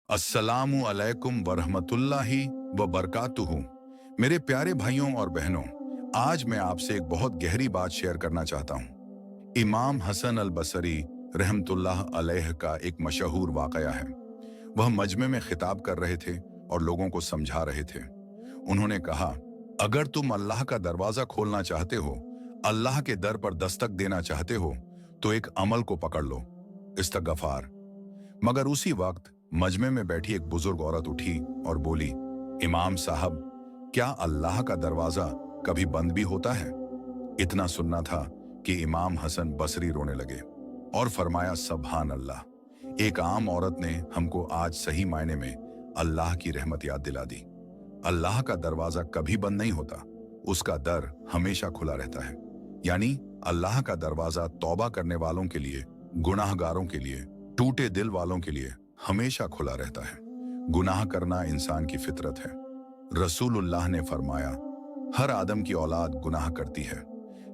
अस्सलामु अलैकुम वरहमतुल्लाहि व बरकातुहू। मेरे प्यारे भाइयों और बहनों, आज मैं आपसे एक बहुत गहरी बात शेयर करना चाहता हूँ। इमाम हसन अल बसरी रहमतुल्लाह अलैह का एक मशहूर वाकया है। वह मजमे में खिताब कर रहे थे और लोगों को समझा रहे थे। उन्होंने कहा, अगर तुम अल्लाह का दरवाजा खोलना चाहते हो, अल्लाह के दर पर दस्तक देना चाहते हो, तो एक अमल को पकड़ लो, इस्तगफार। मगर उसी वक्त मजमे में बैठी एक बुजुर्ग औरत उठी और बोली, इमाम साहब, क्या अल्लाह का दरवाजा कभी बंद भी होता है? इतना सुनना था कि इमाम हसन बसरी रोने लगे और फरमाया, सुभान अल्लाह, एक आम औरत ने हमको आज सही मायने में अल्लाह की रहमत याद दिला दी। अल्लाह का दरवाजा कभी बंद नहीं होता, उसका दर हमेशा खुला रहता है। यानी अल्लाह का दरवाजा तौबा करने वालों के लिए, गुनाहगारों के लिए, टूटे दिल वालों के लिए हमेशा खुला रहता है। गुनाह करना इंसान की फितरत है। रसूलुल्लाह ने फरमाया, हर आदम की औलाद गुनाह करती है,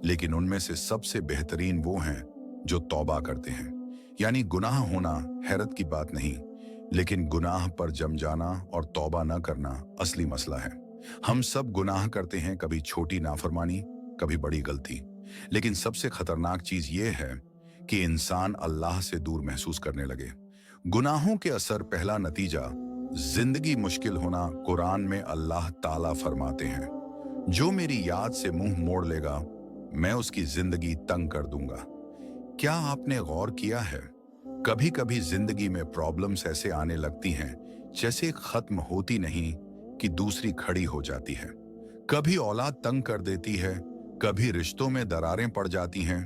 लेकिन उनमें से सबसे बेहतरीन वो हैं जो तौबा करते हैं। यानी गुनाह होना हैरत की बात नहीं, लेकिन गुनाह पर जम जाना और तौबा न करना असली मसला है। हम सब गुनाह करते हैं, कभी छोटी नाफरमानी, कभी बड़ी गलती, लेकिन सबसे खतरनाक चीज ये है कि इंसान अल्लाह से दूर महसूस करने लगे। गुनाहों के असर पहला नतीजा जिंदगी मुश्किल होना। कुरान में अल्लाह ताला फरमाते हैं, जो मेरी याद से मुंह मोड़ लेगा, मैं उसकी जिंदगी तंग कर दूंगा। क्या आपने गौर किया है, कभी कभी जिंदगी में प्रॉब्लम्स ऐसे आने लगती हैं जैसे खत्म होती नहीं कि दूसरी खड़ी हो जाती है। कभी औलाद तंग कर देती है, कभी रिश्तों में दरारें पड़ जाती हैं,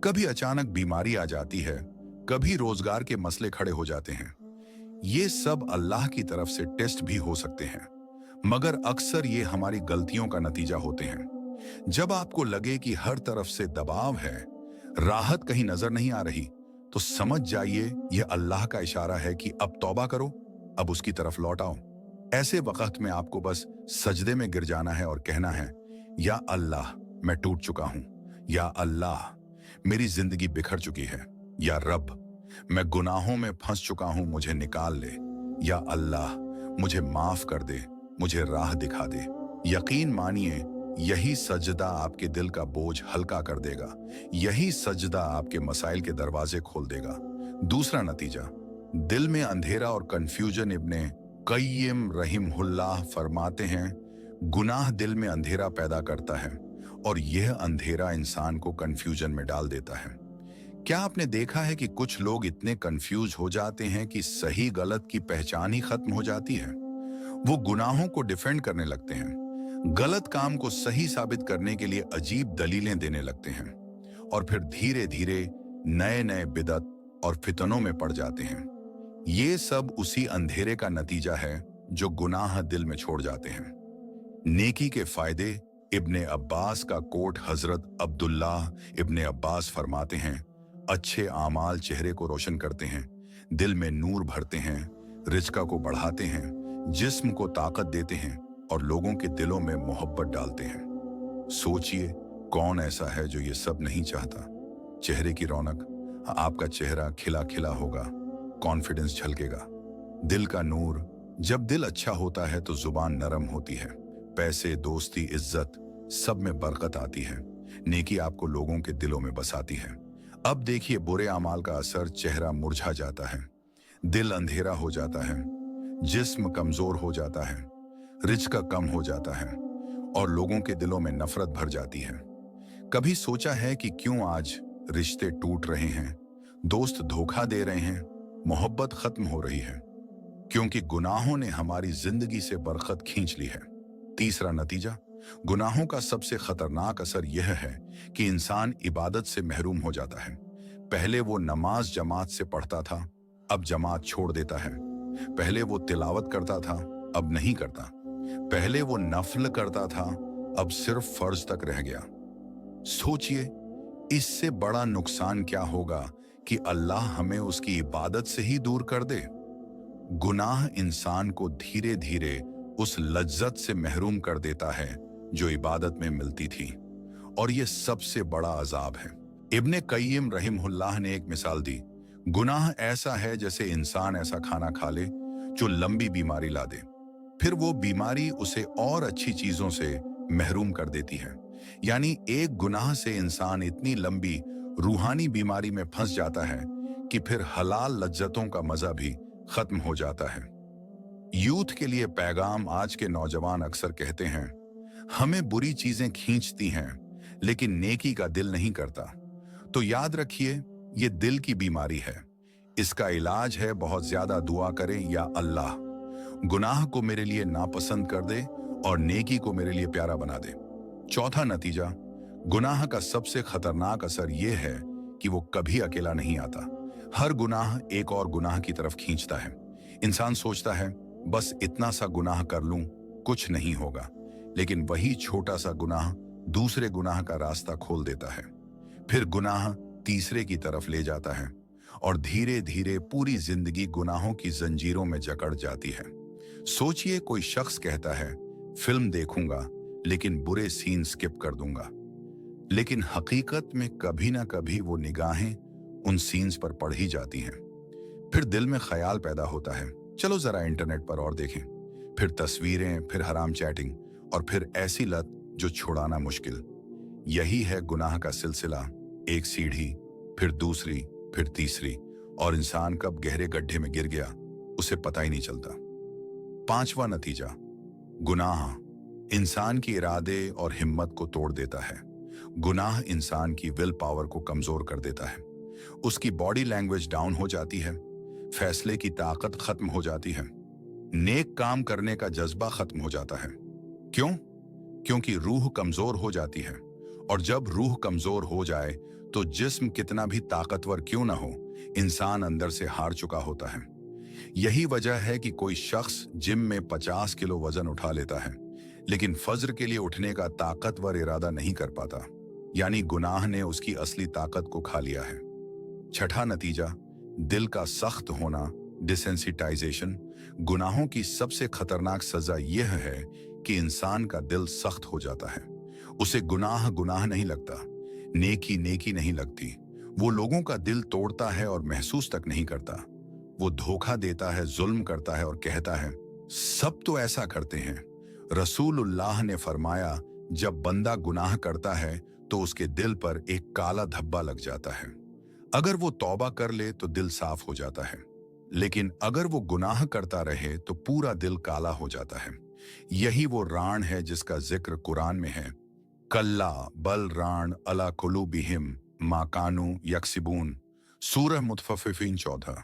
कभी अचानक बीमारी आ जाती है, कभी रोजगार के मसले खड़े हो जाते हैं। ये सब अल्लाह की तरफ से टेस्ट भी हो सकते हैं, मगर अक्सर ये हमारी गलतियों का नतीजा होते हैं। जब आपको लगे कि हर तरफ से दबाव है, राहत कहीं नजर नहीं आ रही, तो समझ जाइए यह अल्लाह का इशारा है कि अब तौबा करो, अब उसकी तरफ लौट आओ। ऐसे वक्त में आपको बस सजदे में गिर जाना है और कहना है, या अल्लाह, मैं टूट चुका हूं। या अल्लाह, मेरी जिंदगी बिखर चुकी है। या रब, मैं गुनाहों में फंस चुका हूं, मुझे निकाल ले। या अल्लाह, मुझे माफ कर दे, मुझे राह दिखा दे। यकीन मानिए, यही सजदा आपके दिल का बोझ हल्का कर देगा। यही सजदा आपके मसाइल के दरवाजे खोल देगा। दूसरा नतीजा, दिल में अंधेरा और कंफ्यूजन। इब्ने कय्यिम रहिमहुल्लाह फरमाते हैं, गुनाह दिल में अंधेरा पैदा करता है और यह अंधेरा इंसान को कंफ्यूजन में डाल देता है। क्या आपने देखा है कि कुछ लोग इतने कंफ्यूज हो जाते हैं कि सही गलत की पहचान ही खत्म हो जाती है। वो गुनाहों को डिफेंड करने लगते हैं, गलत काम को सही साबित करने के लिए अजीब दलीलें देने लगते हैं, और फिर धीरे धीरे नए नए बिदत और फितनों में पड़ जाते हैं। ये सब उसी अंधेरे का नतीजा है जो गुनाह दिल में छोड़ जाते हैं। नेकी के फायदे। इब्ने अब्बास का कोट हजरत अब्दुल्लाह इब्ने अब्बास फरमाते हैं, अच्छे आमाल चेहरे को रोशन करते हैं, दिल में नूर भरते हैं, रिज़्क़ को बढ़ाते हैं, जिस्म को ताकत देते हैं और लोगों के दिलों में मोहब्बत डालते हैं। सोचिए, कौन ऐसा है जो ये सब नहीं चाहता? चेहरे की रौनक, आपका चेहरा खिला खिला होगा, कॉन्फिडेंस झलकेगा, दिल का नूर। जब दिल अच्छा होता है तो जुबान नरम होती है, पैसे, दोस्ती, इज्जत, सब में बरकत आती है। नेकी आपको लोगों के दिलों में बसाती है। अब देखिए, बुरे अमाल का असर, चेहरा मुरझा जाता है, दिल अंधेरा हो जाता है, जिस्म कमजोर हो जाता है, रिज़्क़ कम हो जाता है और लोगों के दिलों में नफरत भर जाती है। कभी सोचा है कि क्यों आज रिश्ते टूट रहे हैं, दोस्त धोखा दे रहे हैं, मोहब्बत खत्म हो रही है? क्योंकि गुनाहों ने हमारी जिंदगी से बरकत खींच ली है। तीसरा नतीजा, गुनाहों का सबसे खतरनाक असर यह है कि इंसान इबादत से महरूम हो जाता है। पहले वो नमाज जमात से पढ़ता था, अब जमात छोड़ देता है। पहले वो तिलावत करता था, अब नहीं करता। पहले वो नफल करता था, अब सिर्फ फर्ज तक रह गया। सोचिए, इससे बड़ा नुकसान क्या होगा कि अल्लाह हमें उसकी इबादत से ही दूर कर दे। गुनाह इंसान को धीरे धीरे उस लज्जत से महरूम कर देता है जो इबादत में मिलती थी, और यह सबसे बड़ा अजाब है। इब्ने कय्यिम रहिमहुल्लाह ने एक मिसाल दी, गुनाह ऐसा है जैसे इंसान ऐसा खाना खा ले जो लंबी बीमारी ला दे। फिर वो बीमारी उसे और अच्छी चीजों से महरूम कर देती है। यानी एक गुनाह से इंसान इतनी लंबी रूहानी बीमारी में फंस जाता है कि फिर हलाल लज्जतों का मजा भी खत्म हो जाता है। यूथ के लिए पैगाम। आज के नौजवान अक्सर कहते हैं, हमें बुरी चीजें खींचती हैं लेकिन नेकी का दिल नहीं करता। तो याद रखिए, ये दिल की बीमारी है। इसका इलाज है बहुत ज्यादा दुआ करें, या अल्लाह गुनाह को मेरे लिए नापसंद कर दे और नेकी को मेरे लिए प्यारा बना दे। चौथा नतीजा, गुनाह का सबसे खतरनाक असर यह है कि वो कभी अकेला नहीं आता। हर गुनाह एक और गुनाह की तरफ खींचता है। इंसान सोचता है बस इतना सा गुनाह कर लूं, कुछ नहीं होगा, लेकिन वही छोटा सा गुनाह दूसरे गुनाह का रास्ता खोल देता है। फिर गुनाह तीसरे की तरफ ले जाता है और धीरे धीरे पूरी जिंदगी गुनाहों की जंजीरों में जकड़ जाती है। सोचिए, कोई शख्स कहता है फिल्म देखूंगा लेकिन बुरे सीन स्किप कर दूंगा, लेकिन हकीकत में कभी ना कभी वो निगाहें उन सीन्स पर पड़ ही जाती हैं। फिर दिल में ख्याल पैदा होता है, चलो जरा इंटरनेट पर और देखें। फिर तस्वीरें, फिर हराम चैटिंग और फिर ऐसी लत जो छुड़ाना मुश्किल। यही है गुनाह का सिलसिला, एक सीढ़ी, फिर दूसरी, फिर तीसरी, और इंसान कब गहरे गड्ढे में गिर गया उसे पता ही नहीं चलता। पांचवा नतीजा, गुनाह इंसान की इरादे और हिम्मत को तोड़ देता है। गुनाह इंसान की विल पावर को कमजोर कर देता है। उसकी बॉडी लैंग्वेज डाउन हो जाती है, फैसले की ताकत खत्म हो जाती है, नेक काम करने का जज्बा खत्म हो जाता है। क्यों? क्योंकि रूह कमजोर हो जाती है, और जब रूह कमजोर हो जाए तो जिस्म कितना भी ताकतवर क्यों ना हो, इंसान अंदर से हार चुका होता है। यही वजह है कि कोई शख्स जिम में 50 किलो वजन उठा लेता है, लेकिन फज्र के लिए उठने का ताकतवर इरादा नहीं कर पाता। यानी गुनाह ने उसकी असली ताकत को खा लिया है। छठा नतीजा, दिल का सख्त होना, डिसेंसिटाइजेशन। गुनाहों की सबसे खतरनाक सजा यह है कि इंसान का दिल सख्त हो जाता है। उसे गुनाह गुनाह नहीं लगता, नेकी नेकी नहीं लगती। वो लोगों का दिल तोड़ता है और महसूस तक नहीं करता। वो धोखा देता है, जुल्म करता है और कहता है सब तो ऐसा करते हैं। रसूलुल्लाह ने फरमाया, जब बंदा गुनाह करता है तो उसके दिल पर एक काला धब्बा लग जाता है। अगर वो तौबा कर ले तो दिल साफ हो जाता है, लेकिन अगर वो गुनाह करता रहे तो पूरा दिल काला हो जाता है। यही वो राण है जिसका जिक्र कुरान में है, कल्ला बल राण अला कुलूबिहिम मा कानू यक्सिबून, सूरह मुतफ़फ़िफ़ीन 14।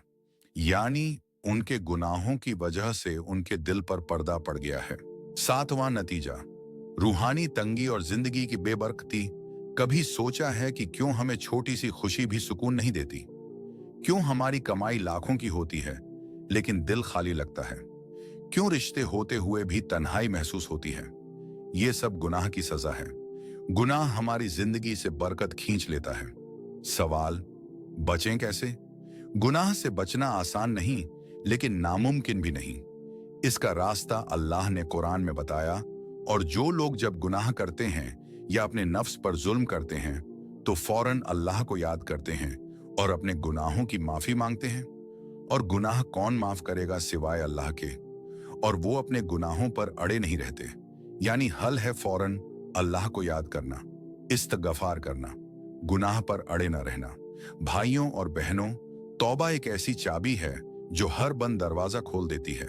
यानी उनके गुनाहों की वजह से उनके दिल पर पर्दा पड़ गया है। सातवां नतीजा, रूहानी तंगी और जिंदगी की बेबरकती। कभी सोचा है कि क्यों हमें छोटी सी खुशी भी सुकून नहीं देती? क्यों हमारी कमाई लाखों की होती है लेकिन दिल खाली लगता है? क्यों रिश्ते होते हुए भी तन्हाई महसूस होती है? ये सब गुनाह की सजा है। गुनाह हमारी जिंदगी से बरकत खींच लेता है। सवाल, बचें कैसे? गुनाह से बचना आसान नहीं, लेकिन नामुमकिन भी नहीं। इसका रास्ता अल्लाह ने कुरान में बताया, और जो लोग जब गुनाह करते हैं या अपने नफ्स पर जुल्म करते हैं तो फौरन अल्लाह को याद करते हैं और अपने गुनाहों की माफी मांगते हैं। और गुनाह कौन माफ करेगा सिवाय अल्लाह के, और वो अपने गुनाहों पर अड़े नहीं रहते। यानी हल है फौरन अल्लाह को याद करना, इस्तगफार करना, गुनाह पर अड़े न रहना। भाइयों और बहनों, तौबा एक ऐसी चाबी है जो हर बंद दरवाजा खोल देती है।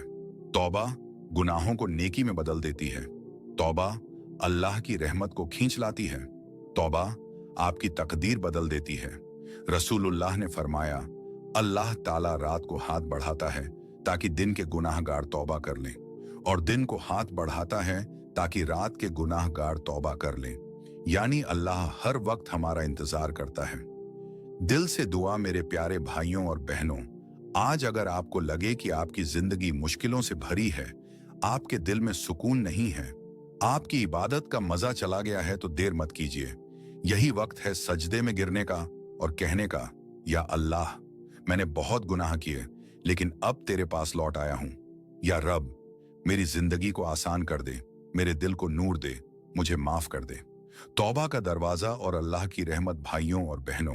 तौबा गुनाहों को नेकी में बदल देती है। तौबा अल्लाह की रहमत को खींच लाती है। तौबा आपकी तकदीर बदल देती है। रसूलुल्लाह ने फरमाया, अल्लाह ताला रात को हाथ बढ़ाता है ताकि दिन के गुनाहगार तौबा कर लें, और दिन को हाथ बढ़ाता है ताकि रात के गुनाहगार तौबा कर लें। यानी अल्लाह हर वक्त हमारा इंतजार करता है। दिल से दुआ मेरे प्यारे भाइयों और बहनों, आज अगर आपको लगे कि आपकी जिंदगी मुश्किलों से भरी है, आपके दिल में सुकून नहीं है, आपकी इबादत का मजा चला गया है, तो देर मत कीजिए। यही वक्त है सजदे में गिरने का और कहने का, या अल्लाह, मैंने बहुत गुनाह किए लेकिन अब तेरे पास लौट आया हूं। या रब, मेरी जिंदगी को आसान कर दे, मेरे दिल को नूर दे, मुझे माफ कर दे। तौबा का दरवाजा और अल्लाह की रहमत। भाइयों और बहनों,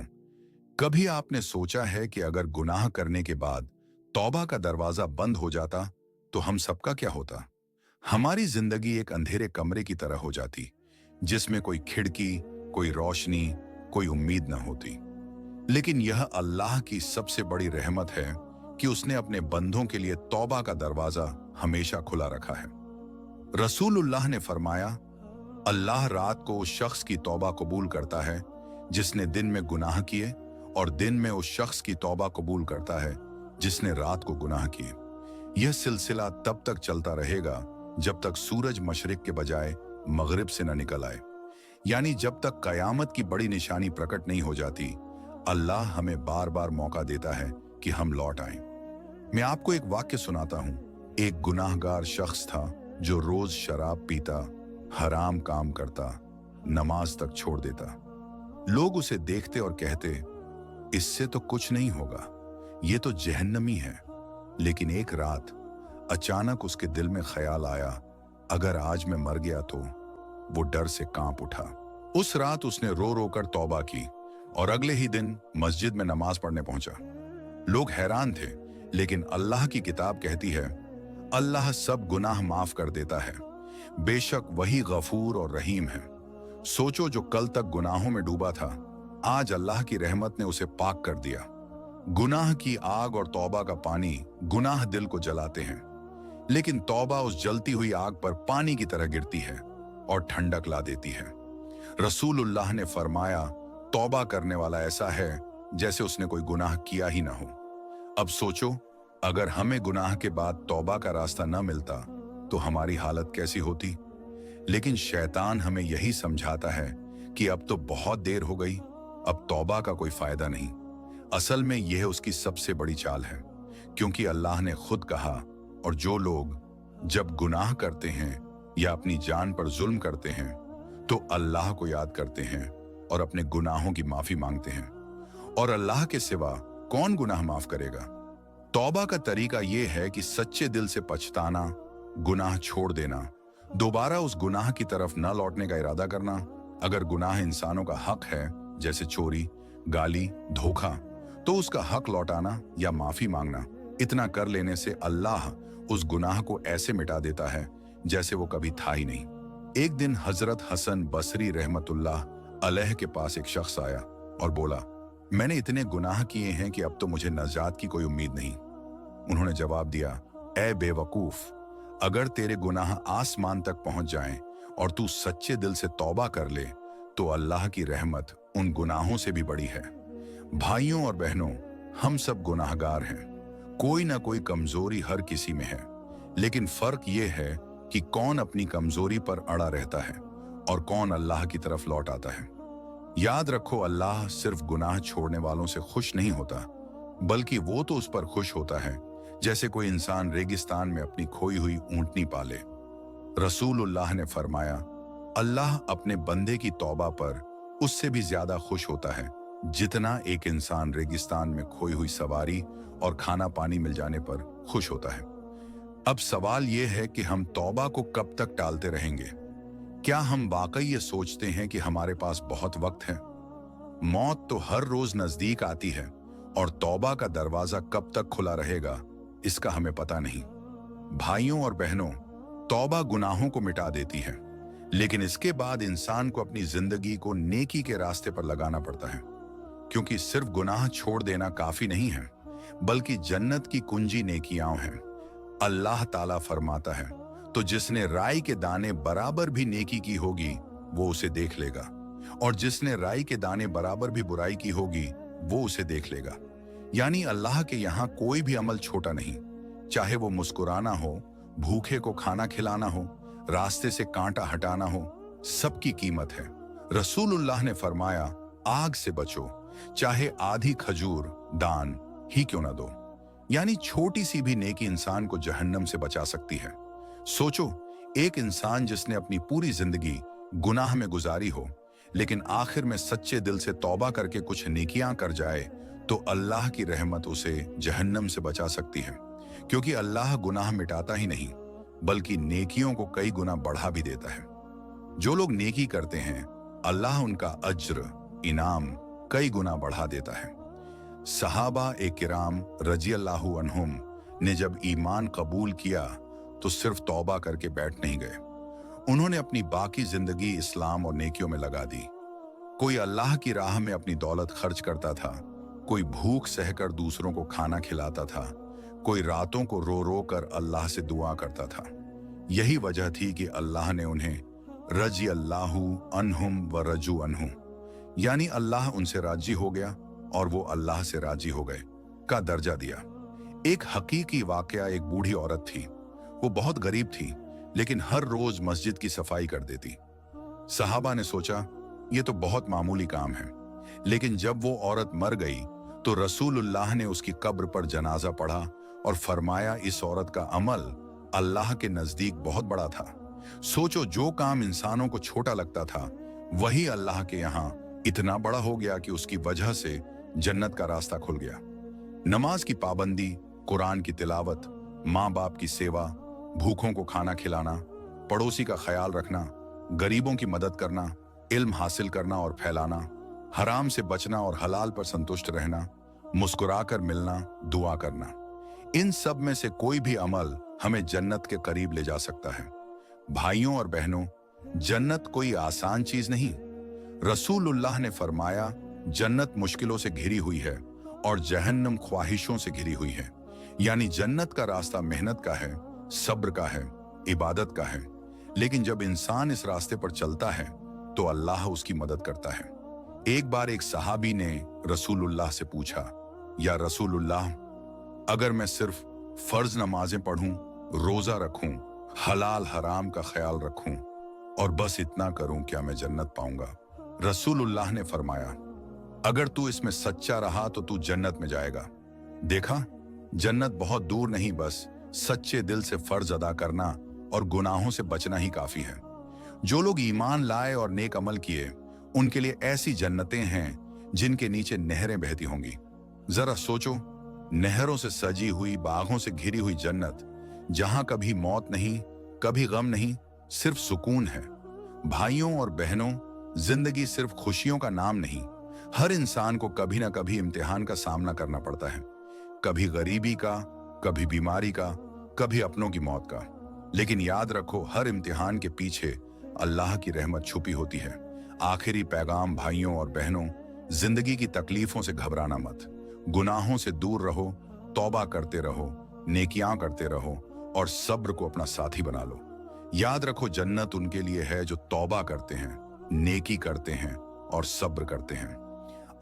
कभी आपने सोचा है कि अगर गुनाह करने के बाद तौबा का दरवाजा बंद हो जाता तो हम सबका क्या होता? हमारी जिंदगी एक अंधेरे कमरे की तरह हो जाती, जिसमें कोई खिड़की, कोई रोशनी, कोई उम्मीद न होती। लेकिन यह अल्लाह की सबसे बड़ी रहमत है कि उसने अपने बंदों के लिए तौबा का दरवाजा हमेशा खुला रखा है। रसूलुल्लाह ने फरमाया, अल्लाह रात को उस शख्स की तौबा कबूल करता है जिसने दिन में गुनाह किए, और दिन में उस शख्स की तौबा कबूल करता है जिसने रात को गुनाह किए। यह सिलसिला तब तक चलता रहेगा जब तक सूरज मशरिक के बजाय मगरिब से न निकल आए, यानी जब तक कयामत की बड़ी निशानी प्रकट नहीं हो जाती। अल्लाह हमें बार बार मौका देता है कि हम लौट आएं। मैं आपको एक वाक्य सुनाता हूं। एक गुनाहगार शख्स था जो रोज शराब पीता, हराम काम करता, नमाज तक छोड़ देता। लोग उसे देखते और कहते, इससे तो कुछ नहीं होगा, ये तो जहन्नमी है। लेकिन एक रात अचानक उसके दिल में ख्याल आया, अगर आज मैं मर गया तो। वो डर से कांप उठा। उस रात उसने रो रो कर तौबा की और अगले ही दिन मस्जिद में नमाज पढ़ने पहुंचा। लोग हैरान थे, लेकिन अल्लाह की किताब कहती है, अल्लाह सब गुनाह माफ कर देता है। बेशक वही गफूर और रहीम है। सोचो, जो कल तक गुनाहों में डूबा था, आज अल्लाह की रहमत ने उसे पाक कर दिया। गुनाह की आग और तौबा का पानी गुनाह दिल को जलाते हैं, लेकिन तौबा उस जलती हुई आग पर पानी की तरह गिरती है और ठंडक ला देती है। रसूलुल्लाह ने फरमाया, तौबा करने वाला ऐसा है जैसे उसने कोई गुनाह किया ही ना हो। अब सोचो, अगर हमें गुनाह के बाद तौबा का रास्ता न मिलता तो हमारी हालत कैसी होती। लेकिन शैतान हमें यही समझाता है कि अब तो बहुत देर हो गई, अब तौबा का कोई फायदा नहीं। असल में यह उसकी सबसे बड़ी चाल है, क्योंकि अल्लाह ने खुद कहा, और जो लोग जब गुनाह करते हैं या अपनी जान पर जुल्म करते हैं तो अल्लाह को याद करते हैं और अपने गुनाहों की माफी मांगते हैं, और अल्लाह के सिवा कौन गुनाह माफ करेगा। तौबा का तरीका यह है कि सच्चे दिल से पछताना, गुनाह छोड़ देना, दोबारा उस गुनाह की तरफ न लौटने का इरादा करना। अगर गुनाह इंसानों का हक है, जैसे चोरी, गाली, धोखा, तो उसका हक लौटाना या माफी मांगना। इतना कर लेने से अल्लाह उस गुनाह को ऐसे मिटा देता है जैसे वो कभी था ही नहीं। एक दिन हजरत हसन बसरी रहमतुल्लाह अलैह के पास एक शख्स आया और बोला, मैंने इतने गुनाह किए हैं कि अब तो मुझे नजात की कोई उम्मीद नहीं। उन्होंने जवाब दिया, ए बेवकूफ, अगर तेरे गुनाह आसमान तक पहुंच जाएं और तू सच्चे दिल से तौबा कर ले तो अल्लाह की रहमत उन गुनाहों से भी बड़ी है। भाइयों और बहनों, हम सब गुनाहगार हैं। कोई ना कोई कमजोरी हर किसी में है, लेकिन फर्क यह है कि कौन अपनी कमजोरी पर अड़ा रहता है और कौन अल्लाह की तरफ लौट आता है। याद रखो, अल्लाह सिर्फ गुनाह छोड़ने वालों से खुश नहीं होता, बल्कि वो तो उस पर खुश होता है जैसे कोई इंसान रेगिस्तान में अपनी खोई हुई ऊंटनी पाले। रसूलुल्लाह ने फरमाया, अल्लाह अपने बंदे की तौबा पर उससे भी ज्यादा खुश होता है जितना एक इंसान रेगिस्तान में खोई हुई सवारी और खाना पानी मिल जाने पर खुश होता है। अब सवाल यह है कि हम तौबा को कब तक टालते रहेंगे? क्या हम वाकई ये सोचते हैं कि हमारे पास बहुत वक्त है? मौत तो हर रोज नजदीक आती है और तौबा का दरवाजा कब तक खुला रहेगा इसका हमें पता नहीं। भाइयों और बहनों, तौबा गुनाहों को मिटा देती है, लेकिन इसके बाद इंसान को अपनी जिंदगी को नेकी के रास्ते पर लगाना पड़ता है, क्योंकि सिर्फ गुनाह छोड़ देना काफी नहीं है, बल्कि जन्नत की कुंजी नेकियां हैं। अल्लाह ताला फरमाता है, तो जिसने राई के दाने बराबर भी नेकी की होगी वो उसे देख लेगा, और जिसने राई के दाने बराबर भी बुराई की होगी वो उसे देख लेगा। यानी अल्लाह के यहाँ कोई भी अमल छोटा नहीं, चाहे वो मुस्कुराना हो, भूखे को खाना खिलाना हो, रास्ते से कांटा हटाना हो, सबकी कीमत है। रसूलुल्लाह ने फरमाया, आग से बचो, चाहे आधी खजूर दान ही क्यों ना दो। यानी छोटी सी भी नेकी इंसान को जहन्नम से बचा सकती है। सोचो, एक इंसान जिसने अपनी पूरी जिंदगी गुनाह में गुजारी हो, लेकिन आखिर में सच्चे दिल से तौबा करके कुछ नेकियां कर जाए तो अल्लाह की रहमत उसे जहन्नम से बचा सकती है, क्योंकि अल्लाह गुनाह मिटाता ही नहीं बल्कि नेकियों को कई गुना बढ़ा भी देता है। जो लोग नेकी करते हैं, अल्लाह उनका अज्र, इनाम कई गुना बढ़ा देता है। सहाबा ए किराम रजी अल्लाहु अन्हुम ने जब ईमान कबूल किया तो सिर्फ तौबा करके बैठ नहीं गए। उन्होंने अपनी बाकी जिंदगी इस्लाम और नेकियों में लगा दी। कोई अल्लाह की राह में अपनी दौलत खर्च करता था, कोई भूख सहकर दूसरों को खाना खिलाता था, कोई रातों को रो रो कर अल्लाह से दुआ करता था। यही वजह थी कि अल्लाह ने उन्हें रजी अल्लाहु अनहुम व रजू अनहु, यानी अल्लाह उनसे राजी हो गया और वो अल्लाह से राजी हो गए का दर्जा दिया। एक हकीकी वाकया, एक बूढ़ी औरत थी। वो बहुत गरीब थी, लेकिन हर रोज मस्जिद की सफाई कर देती। सहाबा ने सोचा ये तो बहुत मामूली काम है, लेकिन जब वो औरत मर गई तो रसूलुल्लाह ने उसकी कब्र पर जनाजा पढ़ा और फरमाया इस औरत का अमल अल्लाह के नजदीक बहुत बड़ा था। सोचो, जो काम इंसानों को छोटा लगता था वही अल्लाह के यहाँ इतना बड़ा हो गया कि उसकी वजह से जन्नत का रास्ता खुल गया। नमाज की पाबंदी, कुरान की तिलावत, माँ बाप की सेवा, भूखों को खाना खिलाना, पड़ोसी का ख्याल रखना, गरीबों की मदद करना, इल्म हासिल करना और फैलाना, हराम से बचना और हलाल पर संतुष्ट रहना, मुस्कुराकर मिलना, दुआ करना, इन सब में से कोई भी अमल हमें जन्नत के करीब ले जा सकता है। भाइयों और बहनों, जन्नत कोई आसान चीज नहीं। रसूलुल्लाह ने फरमाया जन्नत मुश्किलों से घिरी हुई है और जहन्नम ख्वाहिशों से घिरी हुई है। यानी जन्नत का रास्ता मेहनत का है, सब्र का है, इबादत का है। लेकिन जब इंसान इस रास्ते पर चलता है तो अल्लाह उसकी मदद करता है। एक बार एक सहाबी ने रसूलुल्लाह से पूछा, या रसूलुल्लाह, अगर मैं सिर्फ फर्ज नमाजें पढ़ूं, रोजा रखूं, हलाल हराम का ख्याल रखूं और बस इतना करूं, क्या मैं जन्नत पाऊंगा? रसूलुल्लाह ने फरमाया, अगर तू इसमें सच्चा रहा तो तू जन्नत में जाएगा। देखा, जन्नत बहुत दूर नहीं, बस सच्चे दिल से फर्ज अदा करना और गुनाहों से बचना ही काफी है। जो लोग ईमान लाए और नेक अमल किए, उनके लिए ऐसी जन्नतें हैं जिनके नीचे नहरें बहती होंगी। जरा सोचो, नहरों से सजी हुई, बागों से घिरी हुई जन्नत, जहां कभी मौत नहीं, कभी गम नहीं, सिर्फ सुकून है। भाइयों और बहनों, जिंदगी सिर्फ खुशियों का नाम नहीं। हर इंसान को कभी ना कभी इम्तिहान का सामना करना पड़ता है, कभी गरीबी का, कभी बीमारी का, कभी अपनों की मौत का। लेकिन याद रखो, हर इम्तिहान के पीछे अल्लाह की रहमत छुपी होती है। आखिरी पैगाम भाइयों और बहनों, जिंदगी की तकलीफों से घबराना मत। गुनाहों से दूर रहो, तौबा करते रहो, नेकियां करते रहो और सब्र को अपना साथी बना लो। याद रखो, जन्नत उनके लिए है जो तौबा करते हैं, नेकी करते हैं और सब्र करते हैं।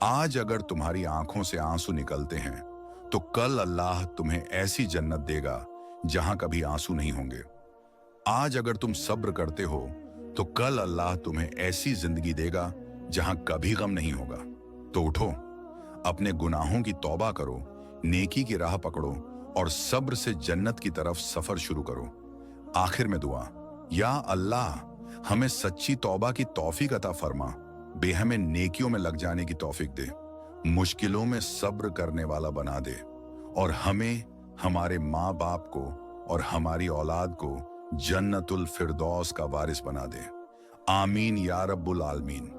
आज अगर तुम्हारी आंखों से आंसू निकलते हैं तो कल अल्लाह तुम्हें ऐसी जन्नत देगा जहां कभी आंसू नहीं होंगे। आज अगर तुम सब्र करते हो तो कल अल्लाह तुम्हें ऐसी जिंदगी देगा जहां कभी गम नहीं होगा। तो उठो, अपने गुनाहों की तौबा करो, नेकी की राह पकड़ो और सब्र से जन्नत की तरफ सफर शुरू करो। आखिर में दुआ, या अल्लाह, हमें सच्ची तौबा की तौफीक अता फरमा, बेहमें नेकियों में लग जाने की तौफीक दे, मुश्किलों में सब्र करने वाला बना दे और हमें, हमारे माँ बाप को और हमारी औलाद को जन्नतुल फिरदौस का वारिस बना दे। आमीन या रब्बुल आलमीन।